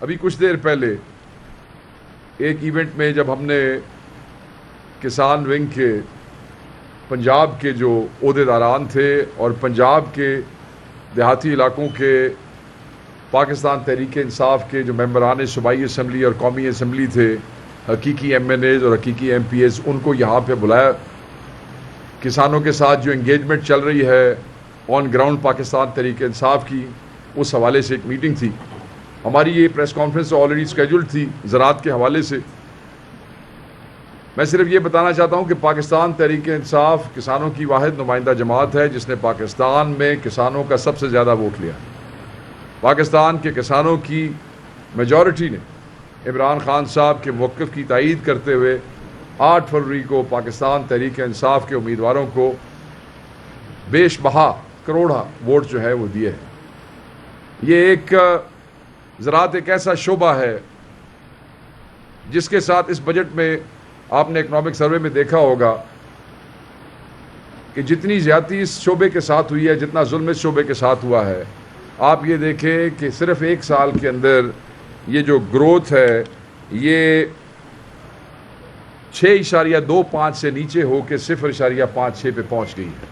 ابھی کچھ دیر پہلے ایک ایونٹ میں جب ہم نے کسان ونگ کے پنجاب کے جو عہدیداران تھے اور پنجاب کے دیہاتی علاقوں کے پاکستان تحریک انصاف کے جو ممبران صوبائی اسمبلی اور قومی اسمبلی تھے، حقیقی ایم این ایز اور حقیقی ایم پی ایز، ان کو یہاں پہ بلایا. کسانوں کے ساتھ جو انگیجمنٹ چل رہی ہے آن گراؤنڈ پاکستان تحریک انصاف کی، اس حوالے سے ایک میٹنگ تھی. ہماری یہ پریس کانفرنس آلریڈی اسکیجولڈ تھی زراعت کے حوالے سے. میں صرف یہ بتانا چاہتا ہوں کہ پاکستان تحریک انصاف کسانوں کی واحد نمائندہ جماعت ہے جس نے پاکستان میں کسانوں کا سب سے زیادہ ووٹ لیا. پاکستان کے کسانوں کی میجورٹی نے عمران خان صاحب کے موقف کی تائید کرتے ہوئے 8 فروری کو پاکستان تحریک انصاف کے امیدواروں کو بیش بہا کروڑا ووٹ جو ہے وہ دیے ہیں. یہ ایک زراعت ایک ایسا شعبہ ہے جس کے ساتھ اس بجٹ میں آپ نے اکنامک سروے میں دیکھا ہوگا کہ جتنی زیادتی اس شعبے کے ساتھ ہوئی ہے، جتنا ظلم اس شعبے کے ساتھ ہوا ہے. آپ یہ دیکھیں کہ صرف ایک سال کے اندر یہ جو گروتھ ہے یہ 6.25 سے نیچے ہو کے 0.56 پہ پہنچ گئی ہے.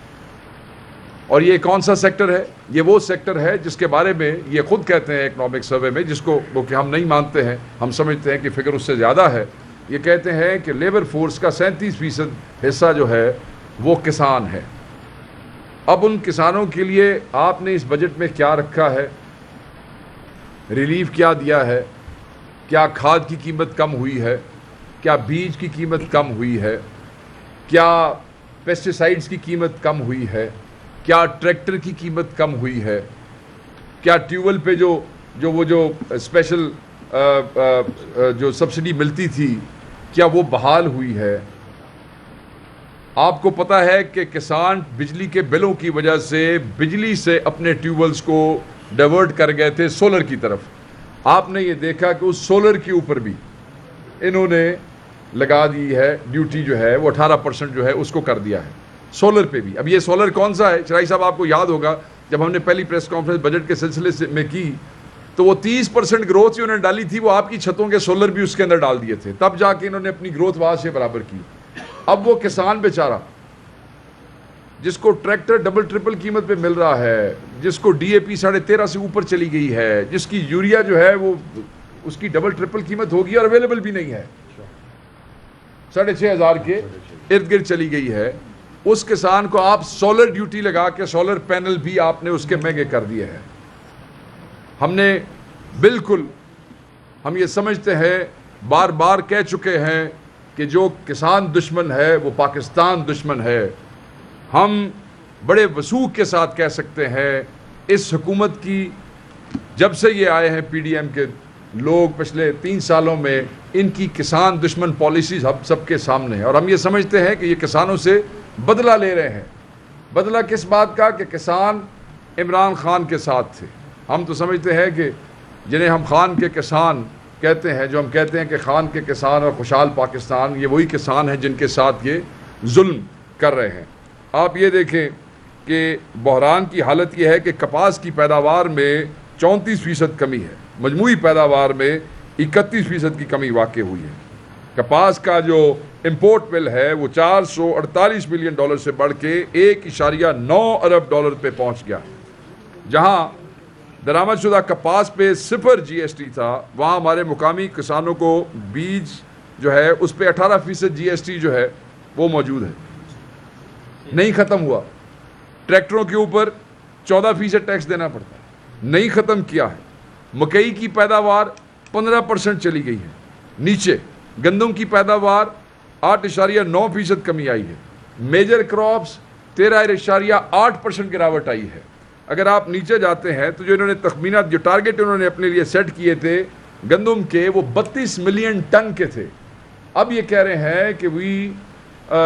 اور یہ کون سا سیکٹر ہے؟ یہ وہ سیکٹر ہے جس کے بارے میں یہ خود کہتے ہیں اکنامک سروے میں، جس کو وہ کہ ہم نہیں مانتے ہیں، ہم سمجھتے ہیں کہ فگر اس سے زیادہ ہے. یہ کہتے ہیں کہ لیبر فورس کا 37% حصہ جو ہے وہ کسان ہے. اب ان کسانوں کے لیے آپ نے اس بجٹ میں کیا رکھا ہے؟ ریلیف کیا دیا ہے؟ کیا کھاد کی قیمت کم ہوئی ہے؟ کیا بیج کی قیمت کم ہوئی ہے؟ کیا پیسٹی سائیڈز کی قیمت کم ہوئی ہے؟ کیا ٹریکٹر کی قیمت کم ہوئی ہے؟ کیا ٹیوبویل پہ جو اسپیشل جو سبسڈی ملتی تھی کیا وہ بحال ہوئی ہے؟ آپ کو پتہ ہے کہ کسان بجلی کے بلوں کی وجہ سے بجلی سے اپنے ٹیوبویلز کو ڈائیورٹ کر گئے تھے سولر کی طرف. آپ نے یہ دیکھا کہ اس سولر کے اوپر بھی انہوں نے لگا دی ہے ڈیوٹی جو ہے وہ 18% جو ہے اس کو کر دیا ہے سولر پہ بھی. اب یہ سولر کون سا ہے؟ چرائی صاحب آپ کو یاد ہوگا جب ہم نے پہلی پریس کانفرنس بجٹ کے سلسلے سے میں کی تو وہ 30% گروتھ جو انہوں نے ڈالی تھی وہ آپ کی چھتوں کے سولر بھی اس کے اندر ڈال دیے تھے، تب جا کے انہوں نے اپنی گروتھ وہاں سے برابر کی. اب وہ کسان بیچارہ جس کو ٹریکٹر ڈبل ٹرپل قیمت پہ مل رہا ہے، جس کو ڈی اے پی 13.5 سے اوپر چلی گئی ہے، جس کی یوریا جو ہے وہ اس کی ڈبل ٹرپل قیمت ہوگی اور اویلیبل بھی نہیں ہے، 6,500 کے ارد گرد چلی گئی ہے، اس کسان کو آپ سولر ڈیوٹی لگا کے سولر پینل بھی آپ نے اس کے مہنگے کر دیے ہیں. ہم نے بالکل ہم یہ سمجھتے ہیں، بار بار کہہ چکے ہیں کہ جو کسان دشمن ہے وہ پاکستان دشمن ہے. ہم بڑے وثوق کے ساتھ کہہ سکتے ہیں اس حکومت کی جب سے یہ آئے ہیں پی ڈی ایم کے لوگ پچھلے 3 سالوں میں ان کی کسان دشمن پالیسیز ہم سب کے سامنے ہیں، اور ہم یہ سمجھتے ہیں کہ یہ کسانوں سے بدلہ لے رہے ہیں. بدلہ کس بات کا؟ کہ کسان عمران خان کے ساتھ تھے. ہم تو سمجھتے ہیں کہ جنہیں ہم خان کے کسان کہتے ہیں، جو ہم کہتے ہیں کہ خان کے کسان اور خوشحال پاکستان، یہ وہی کسان ہیں جن کے ساتھ یہ ظلم کر رہے ہیں. آپ یہ دیکھیں کہ بحران کی حالت یہ ہے کہ کپاس کی پیداوار میں 34% کمی ہے، مجموعی پیداوار میں 31% کی کمی واقع ہوئی ہے. کپاس کا جو امپورٹ بل ہے وہ $448 ملین سے بڑھ کے $1.9 ارب پہ پہنچ گیا. جہاں درآمد شدہ کپاس پہ 0 GST تھا، وہاں ہمارے مقامی کسانوں کو بیج جو ہے اس پہ 18% GST جو ہے وہ موجود ہے، نہیں ختم ہوا. ٹریکٹروں کے اوپر 14% ٹیکس دینا پڑتا ہے، نہیں ختم کیا ہے. مکئی کی پیداوار 15% چلی گئی ہے نیچے. گندم کی پیداوار 8.9% کمی آئی ہے. میجر کراپس 13.8% گراوٹ آئی ہے. اگر آپ نیچے جاتے ہیں تو جو انہوں نے تخمینات، جو ٹارگٹ انہوں نے اپنے لیے سیٹ کیے تھے گندم کے، وہ 32 ملین ٹن کے تھے. اب یہ کہہ رہے ہیں کہ we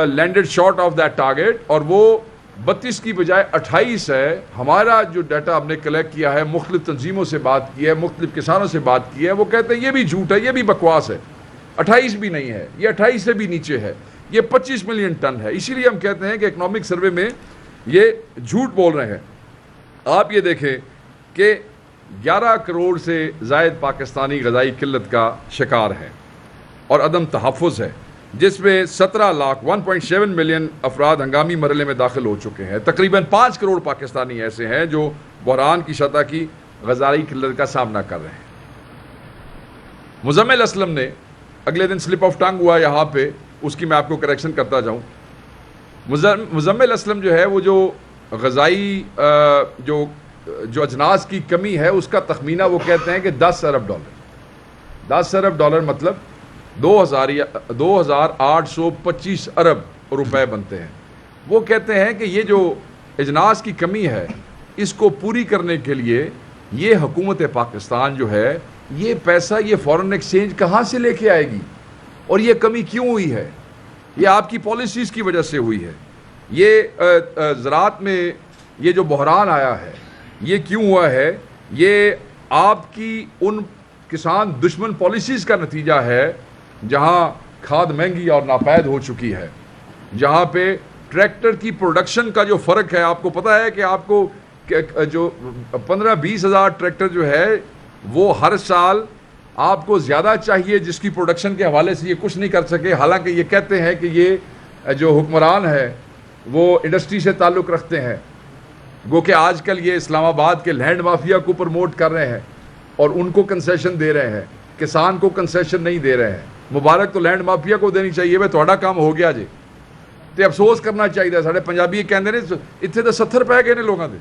landed short of that target, اور وہ 32 کی بجائے 28 ہے. ہمارا جو ڈیٹا ہم نے کلیکٹ کیا ہے، مختلف تنظیموں سے بات کی ہے، مختلف کسانوں سے بات کی ہے، وہ کہتے ہیں یہ بھی جھوٹ ہے، یہ بھی بکواس ہے. 28 بھی نہیں ہے، یہ 28 سے بھی نیچے ہے، یہ 25 ملین ٹن ہے. اسی لیے ہم کہتے ہیں کہ اکنامک سروے میں یہ جھوٹ بول رہے ہیں. آپ یہ دیکھیں کہ 11 کروڑ سے زائد پاکستانی غذائی قلت کا شکار ہیں اور عدم تحفظ ہے، جس میں 17 لاکھ 1.7 ملین افراد ہنگامی مرحلے میں داخل ہو چکے ہیں۔ تقریباً 5 کروڑ پاکستانی ایسے ہیں جو بحران کی سطح کی غذائی قلت کا سامنا کر رہے ہیں۔ مزمل اسلم نے اگلے دن سلپ آف ٹنگ ہوا یہاں پہ، اس کی میں آپ کو کریکشن کرتا جاؤں۔ مزمل اسلم جو ہے وہ جو غذائی جو اجناس کی کمی ہے اس کا تخمینہ وہ کہتے ہیں کہ 10 ارب ڈالر 10 ارب ڈالر مطلب 2825 ارب روپے بنتے ہیں۔ وہ کہتے ہیں کہ یہ جو اجناس کی کمی ہے اس کو پوری کرنے کے لیے یہ حکومت پاکستان جو ہے یہ پیسہ، یہ فورن ایکسچینج کہاں سے لے کے آئے گی، اور یہ کمی کیوں ہوئی ہے؟ یہ آپ کی پالیسیز کی وجہ سے ہوئی ہے۔ یہ زراعت میں یہ جو بحران آیا ہے یہ کیوں ہوا ہے؟ یہ آپ کی ان کسان دشمن پالیسیز کا نتیجہ ہے جہاں کھاد مہنگی اور ناپید ہو چکی ہے، جہاں پہ ٹریکٹر کی پروڈکشن کا جو فرق ہے، آپ کو پتہ ہے کہ آپ کو جو 15-20 ہزار ٹریکٹر جو ہے وہ ہر سال آپ کو زیادہ چاہیے، جس کی پروڈکشن کے حوالے سے یہ کچھ نہیں کر سکے، حالانکہ یہ کہتے ہیں کہ یہ جو حکمران ہے وہ انڈسٹری سے تعلق رکھتے ہیں، گو کہ آج کل یہ اسلام آباد کے لینڈ مافیا کو پروموٹ کر رہے ہیں اور ان کو کنسیشن دے رہے ہیں، کسان کو کنسیشن نہیں دے رہے ہیں۔ مبارک تو لینڈ مافیا کو دینی چاہیے، بھائی تھوڑا کام ہو گیا جی، تے افسوس کرنا چاہیے۔ سارے پنجابی کہتے ہیں اتنے تو 70 پہ گئے نے لوگوں دے،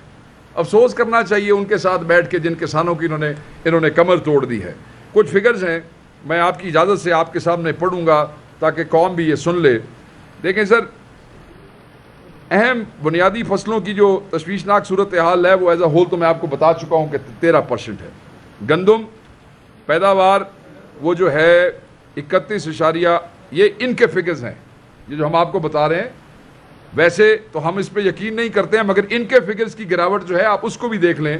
افسوس کرنا چاہیے ان کے ساتھ بیٹھ کے جن کسانوں کی انہوں نے کمر توڑ دی ہے۔ کچھ فگرز ہیں، میں آپ کی اجازت سے آپ کے سامنے پڑھوں گا تاکہ قوم بھی یہ سن لے۔ دیکھیں سر، اہم بنیادی فصلوں کی جو تشویشناک صورتحال ہے وہ ایز اے ہول تو میں آپ کو بتا چکا ہوں کہ 13% ہے۔ گندم پیداوار وہ جو ہے 31 یہ ان کے فگرز ہیں، یہ جو ہم آپ کو بتا رہے ہیں۔ ویسے تو ہم اس پہ یقین نہیں کرتے ہیں، مگر ان کے فگرز کی گراوٹ جو ہے آپ اس کو بھی دیکھ لیں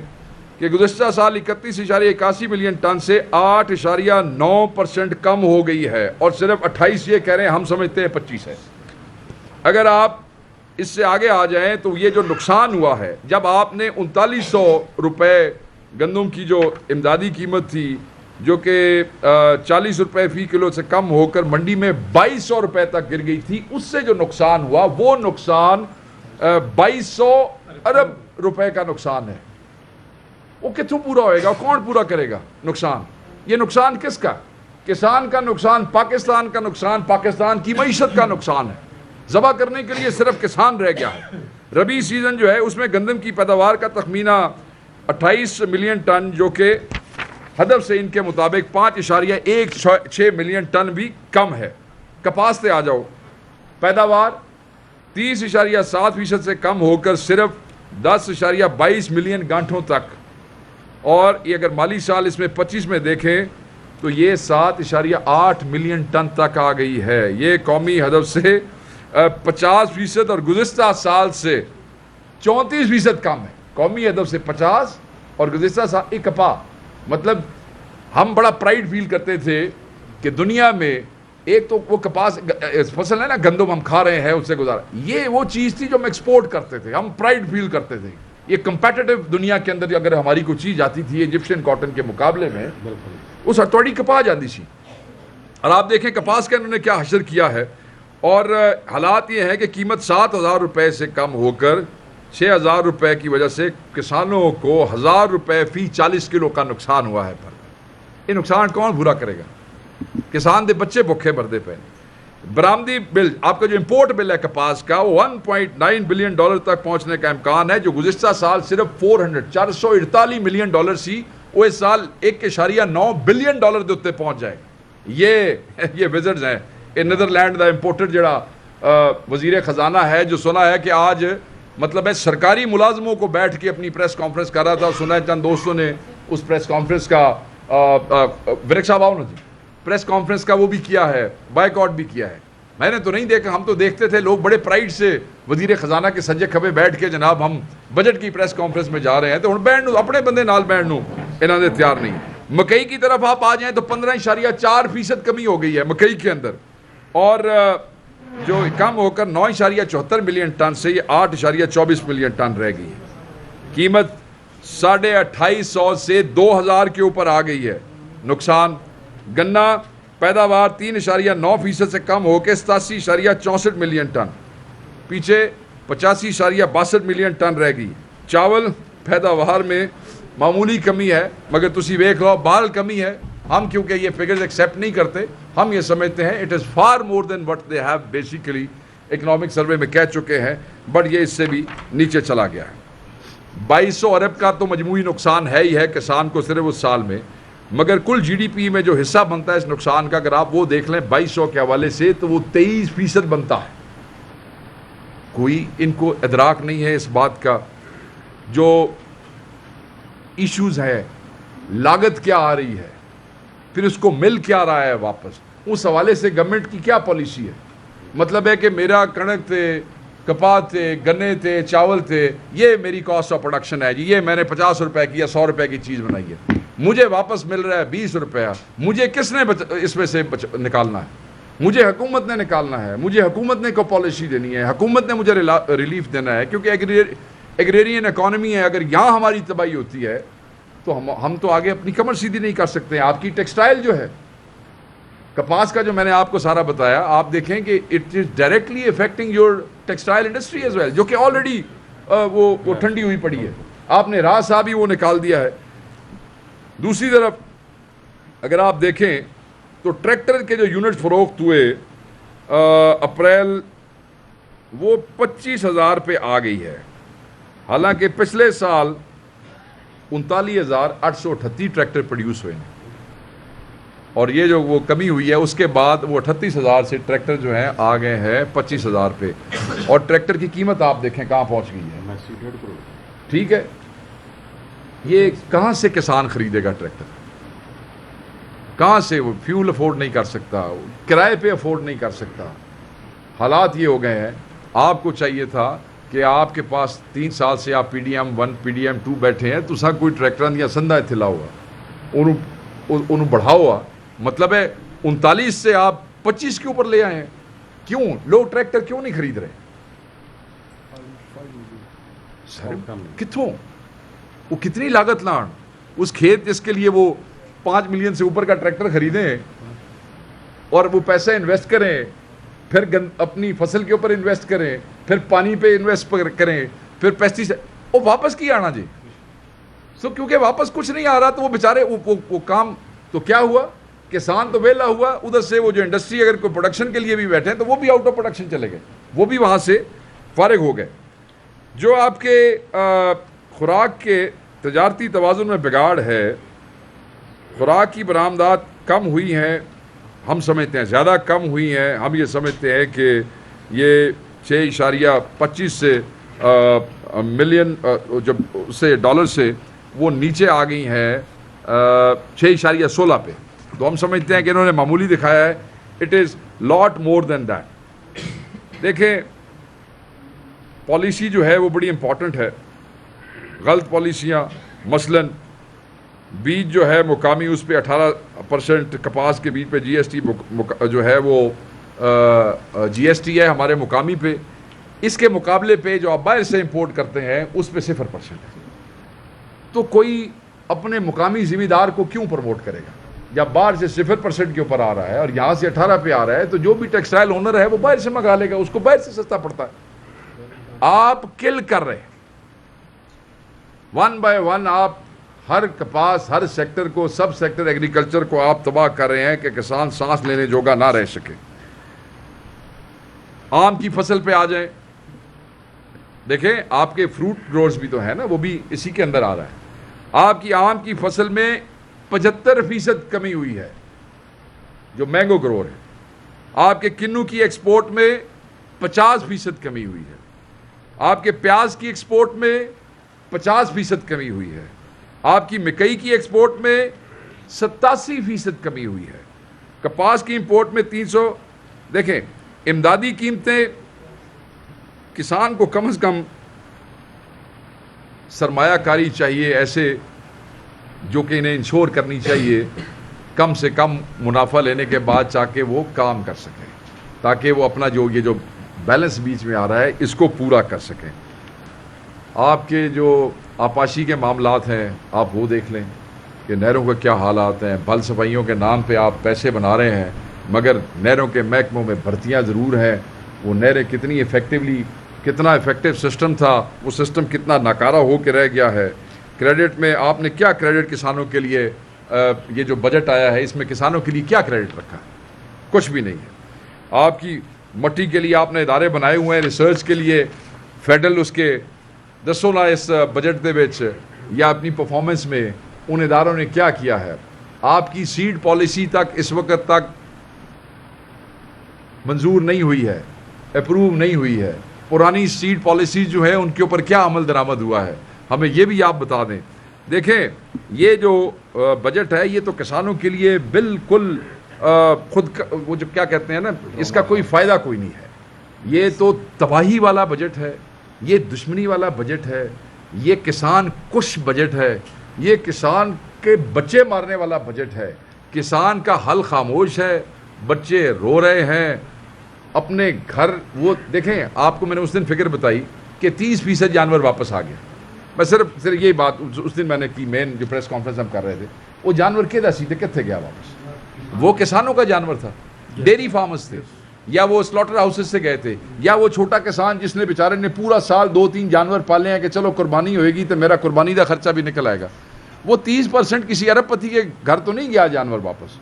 کہ گزشتہ سال 31.81 ملین ٹن سے 8.9% کم ہو گئی ہے، اور صرف 28 یہ کہہ رہے ہیں، ہم سمجھتے ہیں 25 ہے۔ اگر آپ اس سے آگے آ جائیں تو یہ جو نقصان ہوا ہے، جب آپ نے 3900 روپے گندم کی جو امدادی قیمت تھی جو کہ 40 روپے فی کلو سے کم ہو کر منڈی میں 2200 روپے تک گر گئی تھی، اس سے جو نقصان ہوا وہ نقصان 2200 ارب روپے کا نقصان ہے۔ وہ کتوں پورا ہوئے گا؟ کون پورا کرے گا نقصان؟ یہ نقصان کس کا؟ کسان کا نقصان، پاکستان کا نقصان، پاکستان کی معیشت کا نقصان ہے۔ ذبح کرنے کے لیے صرف کسان رہ گیا ہے۔ ربی سیزن جو ہے اس میں گندم کی پیداوار کا تخمینہ 28 ملین ٹن، جو کہ ہدف سے ان کے مطابق 5.16 ملین ٹن بھی کم ہے۔ کپاس سے آ جاؤ، پیداوار 30.7% سے کم ہو کر صرف 10.22 ملین گانٹھوں تک، اور یہ اگر مالی سال اس میں 25 میں دیکھیں تو یہ 7.8 ملین ٹن تک آ گئی ہے۔ یہ قومی ہدف سے 50% اور گزشتہ سال سے 34% کم ہے۔ قومی ہدف سے 50 اور گزشتہ سال کپا، مطلب ہم بڑا پرائیڈ فیل کرتے تھے کہ دنیا میں ایک تو وہ کپاس فصل ہے نا، گندم ہم کھا رہے ہیں، اس سے گزارا، یہ وہ چیز تھی جو ہم ایکسپورٹ کرتے تھے، ہم پرائیڈ فیل کرتے تھے۔ یہ کمپیٹیٹو دنیا کے اندر اگر ہماری کوئی چیز آتی تھی ایجپشین کاٹن کے مقابلے میں، اس ہتھوڑی کپا جاتی تھی۔ اور آپ دیکھیں کپاس کا انہوں نے کیا حشر کیا ہے، اور حالات یہ ہے کہ قیمت 7000 روپے سے کم ہو کر 6000 روپے کی وجہ سے کسانوں کو 1000 روپے فی 40 کلو کا نقصان ہوا ہے۔ یہ نقصان کون پورا کرے گا؟ کسان دے بچے بھوکے مردے پہ۔ برآمدی بل، آپ کا جو امپورٹ بل ہے کپاس کا، وہ 1.9 بلین ڈالر تک پہنچنے کا امکان ہے، جو گزشتہ سال صرف 448 ملین ڈالر سی، وہ اس سال 1.9 بلین ڈالر دے اتنے پہنچ جائے گا۔ یہ وزرز ہیں۔ نیدرلینڈ دا امپورٹر جڑا وزیر خزانہ ہے، جو سنا ہے کہ آج مطلب ہے سرکاری ملازموں کو بیٹھ کے اپنی پریس کانفرنس کر رہا تھا، سنا ہے چند دوستوں نے اس پریس کانفرنس کا ورک صاحب آؤ نا جی، پریس کانفرنس کا وہ بھی کیا ہے، بائیکاٹ بھی کیا ہے۔ میں نے تو نہیں دیکھا، ہم تو دیکھتے تھے لوگ بڑے پرائیڈ سے وزیر خزانہ کے سجے کھبے بیٹھ کے جناب ہم بجٹ کی پریس کانفرنس میں جا رہے ہیں، تو ہن بینڈ نو اپنے بندے نال بینڈ نو انہاں دے تیار نہیں۔ مکئی کی طرف آپ آ جائیں تو 15.4% کمی ہو گئی ہے مکئی کے اندر، اور جو کم ہو کر 9.74 ملین ٹن سے یہ 8.24 ملین ٹن رہ گئی ہے۔ قیمت 2850 سے 2000 کے اوپر آ گئی ہے نقصان. گنا پیداوار 3.9% سے کم ہو کے 87.64 ملین ٹن, پیچھے 85.62 ملین ٹن رہ گئی. چاول پیداوار میں معمولی کمی ہے, مگر تسی ویکھ لو بہرحال کمی ہے. ہم کیونکہ یہ فگرز ایکسیپٹ نہیں کرتے, ہم یہ سمجھتے ہیں it is far more than what they have basically economic survey میں کہہ چکے ہیں, بٹ یہ اس سے بھی نیچے چلا گیا ہے. 2200 ارب کا تو مجموعی نقصان ہے ہی ہے کسان کو صرف اس سال میں, مگر کل جی ڈی پی میں جو حصہ بنتا ہے اس نقصان کا, اگر آپ وہ دیکھ لیں 2200 کے حوالے سے, تو وہ 23% بنتا ہے. کوئی ان کو ادراک نہیں ہے اس بات کا. جو ایشوز ہے, لاگت کیا آ رہی ہے, پھر اس کو مل کیا رہا ہے واپس, اس حوالے سے گورنمنٹ کی کیا پالیسی ہے. مطلب ہے کہ میرا کنک تھے, کپاس تھے, گنے تھے, چاول تھے, یہ میری کاسٹ آف پروڈکشن ہے جی, یہ میں نے 50 روپے کی یا 100 روپے کی چیز بنائی ہے, مجھے واپس مل رہا ہے 20 روپیہ. مجھے کس نے اس میں سے نکالنا ہے؟ مجھے حکومت نے نکالنا ہے. مجھے حکومت نے کو پالیسی دینی ہے, حکومت نے مجھے ریلیف دینا ہے, کیونکہ ایگریرین اکانومی ہے. اگر یہاں ہماری تباہی ہوتی ہے تو ہم تو آگے اپنی کمر سیدھی نہیں کر سکتے. آپ کی ٹیکسٹائل جو ہے, کپاس کا جو میں نے آپ کو سارا بتایا, آپ دیکھیں کہ it is directly affecting your textile industry as well, جو کہ آلریڈی وہ ٹھنڈی ہوئی پڑی ہے. آپ نے راہ صاحب ہی وہ نکال دیا ہے. دوسری طرف اگر آپ دیکھیں تو ٹریکٹر کے جو یونٹ فروخت ہوئے اپریل, وہ 25,000 پہ آ گئی ہے, حالانکہ پچھلے سال 39,838 ٹریکٹر پروڈیوس ہوئے ہیں. اور یہ جو وہ کمی ہوئی ہے اس کے بعد وہ 38,000 سے ٹریکٹر جو ہیں آ گئے ہیں 25,000 پہ. اور ٹریکٹر کی قیمت آپ دیکھیں کہاں پہنچ گئی ہے. ٹھیک ہے, یہ کہاں سے کسان خریدے گا ٹریکٹر؟ کہاں سے؟ وہ فیول افورڈ نہیں کر سکتا, کرائے پہ افورڈ نہیں کر سکتا. حالات یہ ہو گئے ہیں. آپ کو چاہیے تھا کہ آپ کے پاس 3 سال سے آپ P D M 1 P D M 2 بیٹھے ہیں, تو سا کوئی ٹریکٹر یا سندھا اتنے لاؤ ہوا, انہوں بڑھاؤ ہوا. مطلب ہے 39 سے آپ 25 کے اوپر لے آئے ہیں. کیوں لوگ ٹریکٹر کیوں نہیں خرید رہے؟ سر کتوں وہ کتنی لاگت لان, اس کھیت جس کے لیے وہ 5 ملین سے اوپر کا ٹریکٹر خریدیں اور وہ پیسہ انویسٹ کریں, پھر اپنی فصل کے اوپر انویسٹ کریں, پھر پانی پہ انویسٹ کریں, پھر پیسٹیسائڈ, وہ واپس کی آنا جی. سو کیونکہ واپس کچھ نہیں آ رہا تو وہ بیچارے وہ کام, تو کیا ہوا؟ کسان تو ویلا ہوا. ادھر سے وہ جو انڈسٹری اگر کوئی پروڈکشن کے لیے بھی بیٹھے ہیں تو وہ بھی آؤٹ آف پروڈکشن چلے گئے, وہ بھی وہاں سے فارغ ہو گئے. جو آپ کے خوراک کے تجارتی توازن میں بگاڑ ہے, خوراک کی برآمدات کم ہوئی ہیں, ہم سمجھتے ہیں زیادہ کم ہوئی ہیں. ہم یہ سمجھتے ہیں کہ یہ 6.25 سے ملین جب سے ڈالر سے وہ نیچے آ گئی ہیں 6.16 پہ, تو ہم سمجھتے ہیں کہ انہوں نے معمولی دکھایا ہے. It is lot more than that. دیکھیں پالیسی جو ہے وہ بڑی امپورٹنٹ ہے. غلط پالیسیاں, مثلاً بیج جو ہے مقامی, اس پہ 18%, کپاس کے بیج پہ جی ایس ٹی جو ہے وہ جی ایس ٹی ہے ہمارے مقامی پہ. اس کے مقابلے پہ جو آپ باہر سے امپورٹ کرتے ہیں اس پہ 0% ہے. تو کوئی اپنے مقامی زمیندار کو کیوں پروموٹ کرے گا جب باہر سے 0% کے اوپر آ رہا ہے اور یہاں سے 18 پہ آ رہا ہے؟ تو جو بھی ٹیکسٹائل اونر ہے وہ باہر سے منگا لے گا, اس کو باہر سے سستا پڑتا ہے. آپ کل کر رہے ہیں 1 by 1, آپ ہر کپاس, ہر سیکٹر کو, سب سیکٹر ایگریکلچر کو آپ تباہ کر رہے ہیں کہ کسان سانس لینے جوگا نہ رہ سکے. آم کی فصل پہ آ جائیں, دیکھیں آپ کے فروٹ گروز بھی تو ہیں نا, وہ بھی اسی کے اندر آ رہا ہے. آپ کی آم کی فصل میں 75% کمی ہوئی ہے جو مینگو گرور ہے. آپ کے کنو کی ایکسپورٹ میں 50% کمی ہوئی ہے. آپ کے پیاز کی ایکسپورٹ میں 50% کمی ہوئی ہے. آپ کی مکئی کی ایکسپورٹ میں 87% کمی ہوئی ہے. کپاس کی امپورٹ میں 300. دیکھیں امدادی قیمتیں, کسان کو کم از کم سرمایہ کاری چاہیے ایسے جو کہ انہیں انشور کرنی چاہیے, کم سے کم منافع لینے کے بعد چاہ کے وہ کام کر سکیں, تاکہ وہ اپنا جو یہ بیلنس بیچ میں آ رہا ہے اس کو پورا کر سکیں. آپ کے جو آپاشی کے معاملات ہیں، آپ وہ دیکھ لیں کہ نہروں کے کیا حالات ہیں. بل صفائیوں کے نام پہ آپ پیسے بنا رہے ہیں مگر نہروں کے محکموں میں بھرتیاں ضرور ہیں. وہ نہریں کتنا افیکٹو سسٹم تھا، وہ سسٹم کتنا ناکارہ ہو کے رہ گیا ہے. کریڈٹ میں آپ نے کیا کریڈٹ کسانوں کے لیے، یہ جو بجٹ آیا ہے اس میں کسانوں کے لیے کیا کریڈٹ رکھا ہے؟ کچھ بھی نہیں ہے. آپ کی مٹی کے لیے آپ نے ادارے بنائے ہوئے ہیں ریسرچ کے لیے، فیڈرل اس کے دسو نا اس بجٹ دے وچ یا اپنی پرفارمنس میں ان اداروں نے کیا کیا ہے. آپ کی سیڈ پالیسی تک اس وقت تک منظور نہیں ہوئی ہے، اپروو نہیں ہوئی ہے. پرانی سیڈ پالیسی جو ہے ان کے اوپر کیا عمل درآمد ہوا ہے، ہمیں یہ بھی آپ بتا دیں. دیکھیں یہ جو بجٹ ہے یہ تو کسانوں کے لیے بالکل وہ جو کیا کہتے ہیں نا، اس کا کوئی فائدہ کوئی نہیں ہے. یہ تو تباہی والا بجٹ ہے، یہ دشمنی والا بجٹ ہے، یہ کسان کش بجٹ ہے، یہ کسان کے بچے مارنے والا بجٹ ہے. کسان کا حل خاموش ہے، بچے رو رہے ہیں اپنے گھر. وہ دیکھیں آپ کو میں نے اس دن فکر بتائی کہ 30% جانور واپس آ گئے. میں صرف یہی بات اس دن میں نے کی، مین جو پریس کانفرنس ہم کر رہے تھے، وہ جانور کہدا سیدھے کتنے گیا واپس؟ وہ کسانوں کا جانور تھا، ڈیری فارمرز تھے، یا وہ سلاٹر ہاؤسز سے گئے تھے، یا وہ چھوٹا کسان جس نے بیچارے نے پورا سال 2-3 جانور پالے ہیں کہ چلو قربانی ہوئے گی تو میرا قربانی کا خرچہ بھی نکل آئے گا. وہ 30% کسی ارب پتی کے گھر تو نہیں گیا جانور واپس.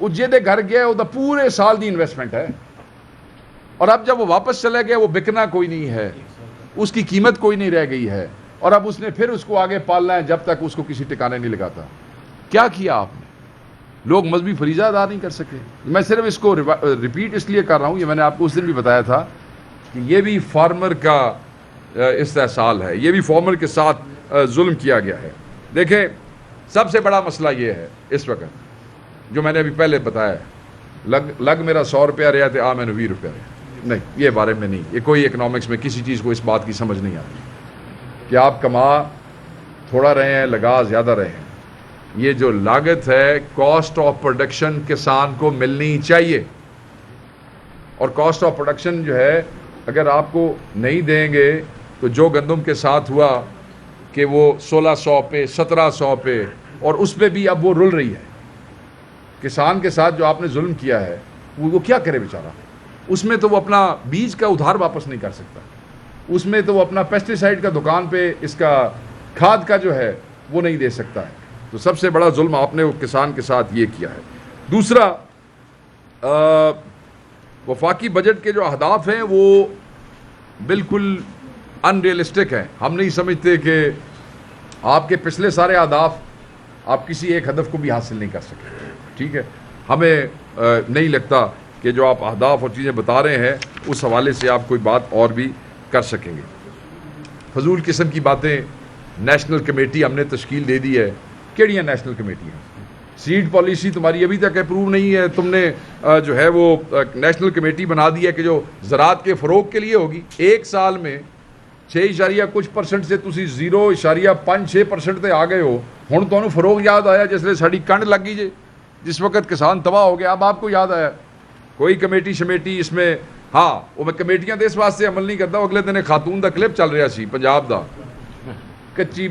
وہ جہدے گھر گیا وہ پورے سال دی انویسٹمنٹ ہے. اور اب جب وہ واپس چلے گیا وہ بکنا کوئی نہیں ہے، اس کی قیمت کوئی نہیں رہ گئی ہے، اور اب اس نے پھر اس کو آگے پالنا ہے جب تک اس کو کسی ٹکانے نہیں لگاتا. کیا کیا آپ نے؟ لوگ مذہبی فریضہ ادا نہیں کر سکے. میں صرف اس کو ریپیٹ اس لیے کر رہا ہوں، یہ میں نے آپ کو اس دن بھی بتایا تھا کہ یہ بھی فارمر کا استحصال ہے، یہ بھی فارمر کے ساتھ ظلم کیا گیا ہے. دیکھیں سب سے بڑا مسئلہ یہ ہے اس وقت جو میں نے ابھی پہلے بتایا ہے، لگ میرا 100 روپیہ رہا تھے میں نے 20 روپیہ رہا. نہیں، یہ بارے میں نہیں، یہ کوئی اکنامکس میں کسی چیز کو اس بات کی سمجھ نہیں آتی کہ آپ کما تھوڑا رہے ہیں لگا زیادہ رہے ہیں. یہ جو لاگت ہے کاسٹ آف پروڈکشن کسان کو ملنی چاہیے، اور کاسٹ آف پروڈکشن جو ہے اگر آپ کو نہیں دیں گے تو جو گندم کے ساتھ ہوا کہ وہ 1600 پہ 1700 پہ، اور اس پہ بھی اب وہ رل رہی ہے. کسان کے ساتھ جو آپ نے ظلم کیا ہے وہ کیا کرے بیچارہ؟ اس میں تو وہ اپنا بیج کا ادھار واپس نہیں کر سکتا، اس میں تو وہ اپنا پیسٹیسائڈ کا دکان پہ اس کا کھاد کا جو ہے وہ نہیں دے سکتا ہے. تو سب سے بڑا ظلم آپ نے وہ کسان کے ساتھ یہ کیا ہے. دوسرا، وفاقی بجٹ کے جو اہداف ہیں وہ بالکل ان ریئلسٹک ہیں. ہم نہیں سمجھتے کہ آپ کے پچھلے سارے اہداف آپ کسی ایک ہدف کو بھی حاصل نہیں کر سکے. ٹھیک ہے، ہمیں نہیں لگتا کہ جو آپ اہداف اور چیزیں بتا رہے ہیں اس حوالے سے آپ کوئی بات اور بھی کر سکیں گے. فضول قسم کی باتیں. نیشنل کمیٹی ہم نے تشکیل دے دی ہے. کیڑیاں نیشنل کمیٹیاں؟ سیڈ پالیسی تمہاری ابھی تک اپروو نہیں ہے، تم نے جو ہے وہ نیشنل کمیٹی بنا دی ہے کہ جو زراعت کے فروغ کے لیے ہوگی. ایک سال میں 6% سے تسی 0.5-6% تے آ گئے ہو. ہن تانوں فروغ یاد آیا جس لئے ساڈی کنڈ لگ گئی جے، جس وقت کسان تباہ ہو گیا اب آپ کو یاد آیا. کوئی کمیٹی شمیٹی اس میں، ہاں وہ میں کمیٹیاں تو اس واسطے عمل نہیں کرتا. اگلے دن خاتون دا کلپ چل رہا سی پنجاب دا، کچی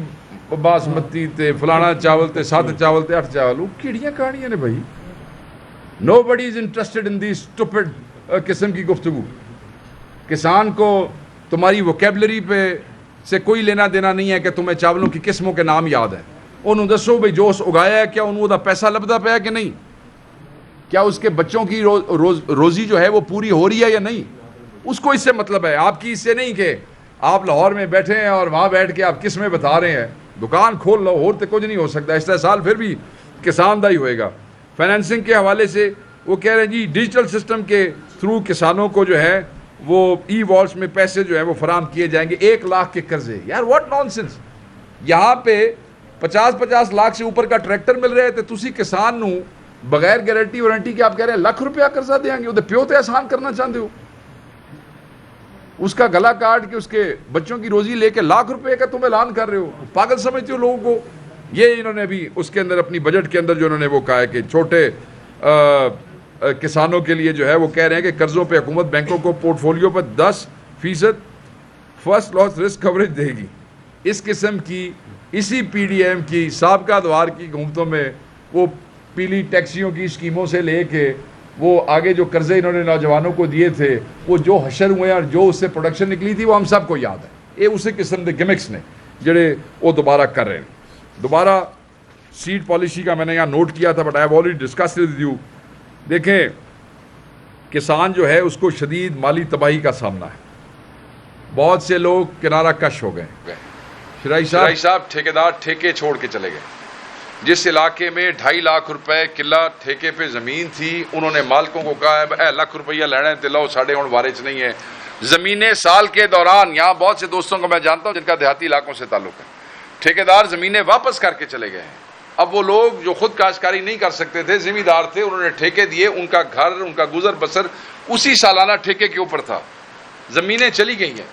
باسمتی تے فلانا چاول تے 7 چاول تے 8 چاول. وہ کیڑیاں کہانیاں نے بھائی. نو بڈی is interested in the stupid قسم کی گفتگو. کسان کو تمہاری ووکیبلری پہ سے کوئی لینا دینا نہیں ہے کہ تمہیں چاولوں کی قسموں کے نام یاد ہیں. انہوں دسو بھائی جو اس اگایا ہے کیا انہوں دا پیسہ لبدا پیا کہ نہیں؟ کیا اس کے بچوں کی روزی جو ہے وہ پوری ہو رہی ہے یا نہیں؟ اس کو اس سے مطلب ہے. آپ کی اس سے نہیں کہ آپ لاہور میں بیٹھے ہیں اور وہاں بیٹھ کے آپ قسمیں بتا رہے ہیں. دکان کھول لو، اور تو کچھ نہیں ہو سکتا. استحصال پھر بھی کسان دا ہی ہوئے گا. فائنینسنگ کے حوالے سے وہ کہہ رہے ہیں جی ڈیجیٹل سسٹم کے تھرو کسانوں کو جو ہے وہ ای والٹس میں پیسے جو ہے وہ فراہم کیے جائیں گے. 1 لاکھ کے قرضے. یار واٹ نان سینس. یہاں پہ 50 لاکھ سے اوپر کا ٹریکٹر مل رہے تھے، تسی کسان نو بغیر گارنٹی وارنٹی کے آپ کہہ رہے ہیں 1 لاکھ روپیہ قرضہ دیں گے. وہ پیو تے آسان کرنا چاہتے ہو. اس کا گلا کاٹ کے اس کے بچوں کی روزی لے کے 1 لاکھ روپے کا تم اعلان کر رہے ہو. پاگل سمجھتے ہو لوگوں کو. یہ انہوں نے بھی اس کے اندر اپنی بجٹ کے اندر جو انہوں نے وہ کہا ہے کہ چھوٹے کسانوں کے لیے جو ہے وہ کہہ رہے ہیں کہ قرضوں پہ حکومت بینکوں کو پورٹ فولیو پر 10% فرسٹ لاس رسک کوریج دے گی. اس قسم کی اسی پی ڈی ایم کی سابقہ دوار کی حکومتوں میں وہ پیلی ٹیکسیوں کی اسکیموں سے لے کے وہ آگے جو قرضے انہوں نے نوجوانوں کو دیے تھے وہ جو حشر ہوئے اور جو اس سے پروڈکشن نکلی تھی وہ ہم سب کو یاد ہے. یہ اسی قسم کے گمکس نے جڑے وہ دوبارہ کر رہے ہیں. دوبارہ سیٹ پالیسی کا میں نے یہاں نوٹ کیا تھا but I have already discuss with you. دیکھیں کسان جو ہے اس کو شدید مالی تباہی کا سامنا ہے. بہت سے لوگ کنارہ کش ہو گئے. شرائی صاحب ٹھیکیدار ٹھیکے چھوڑ کے چلے گئے. جس علاقے میں 2.5 لاکھ روپے قلعہ ٹھیکے پہ زمین تھی انہوں نے مالکوں کو کہا ہے اے لاکھ روپیہ لینا ہے تے لو ساڑھے ہوں بارے چ نہیں ہے. زمینیں سال کے دوران یہاں بہت سے دوستوں کو میں جانتا ہوں جن کا دیہاتی علاقوں سے تعلق ہے, ٹھیکیدار زمینیں واپس کر کے چلے گئے ہیں. اب وہ لوگ جو خود کاشتکاری نہیں کر سکتے تھے ذمہ دار تھے انہوں نے ٹھیکے دیے, ان کا گھر ان کا گزر بسر اسی سالانہ ٹھیکے کے اوپر تھا. زمینیں چلی گئی ہیں,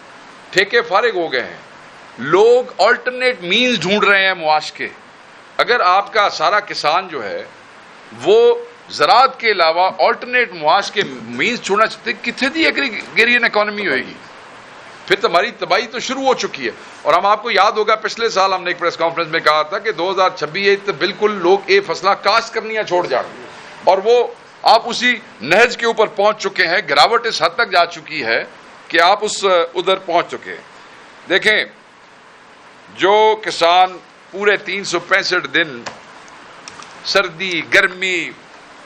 ٹھیکے فارغ ہو گئے ہیں. لوگ آلٹرنیٹ مینز ڈھونڈ رہے ہیں معاش کے. اگر آپ کا سارا کسان جو ہے وہ زراعت کے علاوہ آلٹرنیٹ معاش کے مینز چھوڑنا چاہتے کتنے دی ایگریرین اکانومی ہوئے گی؟ پھر تمہاری تباہی تو شروع ہو چکی ہے. اور ہم آپ کو یاد ہوگا پچھلے سال ہم نے ایک پریس کانفرنس میں کہا تھا کہ 2026 بالکل لوگ یہ فصلہ کاشت کرنیاں چھوڑ جائیں, اور وہ آپ اسی نہج کے اوپر پہنچ چکے ہیں. گراوٹ اس حد تک جا چکی ہے کہ آپ ادھر پہنچ چکے ہیں. دیکھیں جو کسان پورے 365 دن سردی گرمی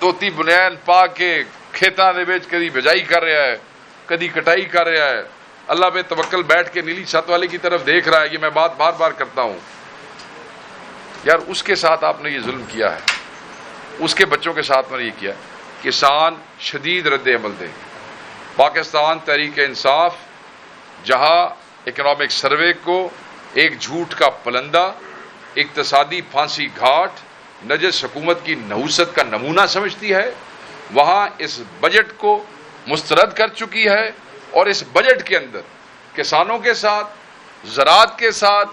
دھوتی بنیان پا کے کھیتاں دے وچ کدی بجائی کر رہا ہے کدی کٹائی کر رہا ہے, اللہ پہ توکل بیٹھ کے نیلی چھت والے کی طرف دیکھ رہا ہے, یہ میں بات بار بار کرتا ہوں یار, اس کے ساتھ آپ نے یہ ظلم کیا ہے, اس کے بچوں کے ساتھ میں نے یہ کیا. کسان شدید رد عمل دے. پاکستان تحریک انصاف جہاں اکنامک سروے کو ایک جھوٹ کا پلندہ, اقتصادی پھانسی گھاٹ, نجس حکومت کی نحوست کا نمونہ سمجھتی ہے, وہاں اس بجٹ کو مسترد کر چکی ہے. اور اس بجٹ کے اندر کسانوں کے ساتھ, زراعت کے ساتھ,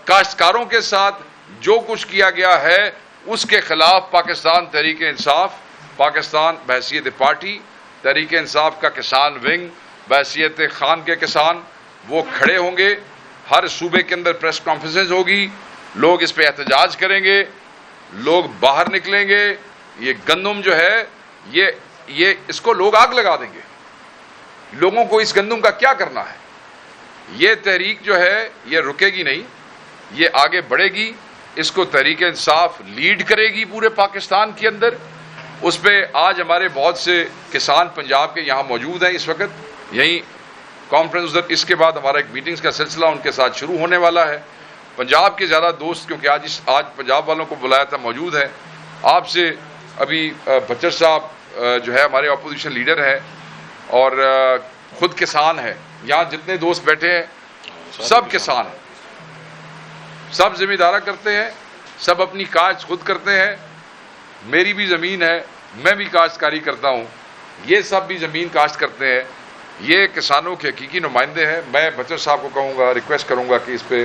کاشتکاروں کے ساتھ جو کچھ کیا گیا ہے اس کے خلاف پاکستان تحریک انصاف, پاکستان بحیثیت پارٹی تحریک انصاف کا کسان ونگ بحیثیت خان کے کسان وہ کھڑے ہوں گے. ہر صوبے کے اندر پریس کانفرنس ہوگی, لوگ اس پہ احتجاج کریں گے, لوگ باہر نکلیں گے. یہ گندم جو ہے یہ اس کو لوگ آگ لگا دیں گے. لوگوں کو اس گندم کا کیا کرنا ہے؟ یہ تحریک جو ہے یہ رکے گی نہیں, یہ آگے بڑھے گی. اس کو تحریک انصاف لیڈ کرے گی پورے پاکستان کے اندر. اس پہ آج ہمارے بہت سے کسان پنجاب کے یہاں موجود ہیں اس وقت یہیں کانفرنس. ادھر اس کے بعد ہمارا ایک میٹنگز کا سلسلہ ان کے ساتھ شروع ہونے والا ہے. پنجاب کے زیادہ دوست کیونکہ آج پنجاب والوں کو بلایا تھا موجود ہیں. آپ سے ابھی بچر صاحب جو ہے ہمارے اپوزیشن لیڈر ہیں اور خود کسان ہے, یہاں جتنے دوست بیٹھے ہیں سب کسان ہیں, سب ذمہ دارہ کرتے ہیں, سب اپنی کاشت خود کرتے ہیں. میری بھی زمین ہے, میں بھی کاشتکاری کرتا ہوں, یہ سب بھی زمین کاشت کرتے ہیں. یہ کسانوں کے حقیقی نمائندے ہیں. میں بچر صاحب کو کہوں گا, ریکویسٹ کروں گا کہ اس پہ